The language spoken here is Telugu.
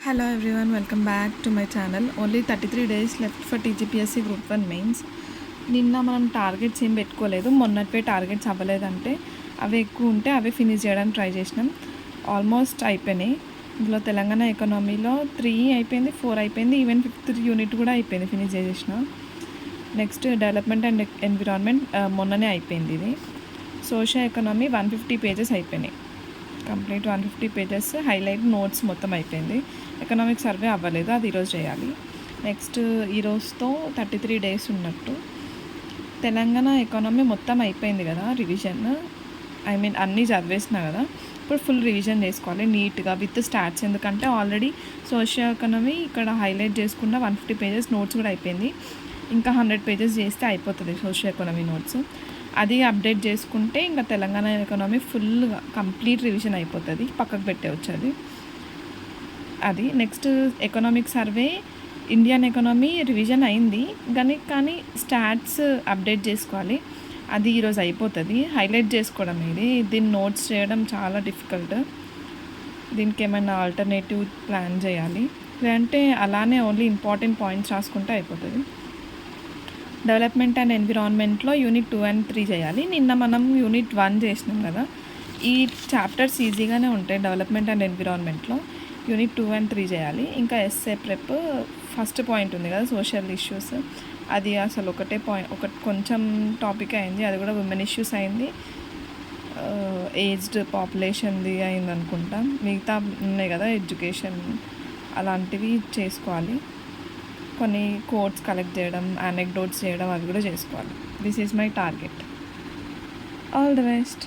Hello everyone, welcome back to my channel. Only 33 days left for TGPSC Group 1 mains. నిన్న మనం టార్గెట్స్ ఏం పెట్టుకోలేదు. మొన్నటివే టార్గెట్స్ అవ్వలేదంటే అవి ఎక్కువ ఉంటే అవే ఫినిష్ చేయడానికి ట్రై చేసినాం. ఆల్మోస్ట్ అయిపోయినాయి. ఇందులో తెలంగాణ ఎకనామీలో 3 అయిపోయింది, 4 అయిపోయింది, ఈవెన్ 5th యూనిట్ కూడా అయిపోయింది, ఫినిష్ చేసేసిన. నెక్స్ట్ డెవలప్మెంట్ అండ్ ఎన్విరాన్మెంట్ మొన్ననే అయిపోయింది. ఇది సోషల్ ఎకనామీ 150 పేజెస్ అయిపోయినాయి. కంప్లీట్ 150 పేజెస్ హైలైట్ నోట్స్ మొత్తం అయిపోయింది. ఎకనామిక్ సర్వే అవ్వలేదు, అది ఈరోజు చేయాలి. నెక్స్ట్ ఈరోజుతో 33 డేస్ ఉన్నట్టు. తెలంగాణ ఎకానమీ మొత్తం అయిపోయింది కదా, రివిజన్ అన్నీ చదివేసినా కదా. ఇప్పుడు ఫుల్ రివిజన్ చేసుకోవాలి నీట్గా విత్ స్టాట్స్. ఎందుకంటే ఆల్రెడీ సోషల్ ఎకనామీ ఇక్కడ హైలైట్ చేసుకున్న 150 పేజెస్ నోట్స్ కూడా అయిపోయింది. ఇంకా 100 పేజెస్ చేస్తే అయిపోతుంది సోషల్ ఎకనామీ నోట్స్. అది అప్డేట్ చేసుకుంటే ఇంకా తెలంగాణ ఎకనామీ ఫుల్గా కంప్లీట్ రివిజన్ అయిపోతుంది, పక్కకు పెట్టవచ్చు అది. Next economic survey Indian economy revision అయింది, కానీ స్టాట్స్ అప్డేట్ చేసుకోవాలి. అది ఈరోజు అయిపోతుంది. హైలైట్ చేసుకోవడం దీన్ని నోట్స్ చేయడం చాలా డిఫికల్ట్. దీనికి ఏమైనా ఆల్టర్నేటివ్ ప్లాన్ చేయాలి, లేదంటే అలానే ఓన్లీ ఇంపార్టెంట్ పాయింట్స్ రాసుకుంటే అయిపోతుంది. డెవలప్మెంట్ అండ్ ఎన్విరాన్మెంట్లో యూనిట్ 2 and 3 చేయాలి. నిన్న మనం యూనిట్ 1 చేసినాం కదా. ఈ చాప్టర్స్ ఈజీగానే ఉంటాయి. డెవలప్మెంట్ అండ్ ఎన్విరాన్మెంట్లో యూనిట్ 2 and 3 చేయాలి. ఇంకా ఎస్ఏ ప్రెప్ ఫస్ట్ పాయింట్ ఉంది కదా, సోషల్ ఇష్యూస్. అది అసలు ఒకటి కొంచెం టాపిక్ అయింది, అది కూడా ఉమెన్ ఇష్యూస్ అయింది, ఏజ్డ్ పాపులేషన్ది అయింది అనుకుంటా. మిగతా ఉన్నాయి కదా, ఎడ్యుకేషన్ అలాంటివి చేసుకోవాలి. కొన్ని కోడ్స్ కలెక్ట్ చేయడం, అనెక్డోట్స్ చేయడం, అవి కూడా చేసుకోవాలి. This is my target. All the best.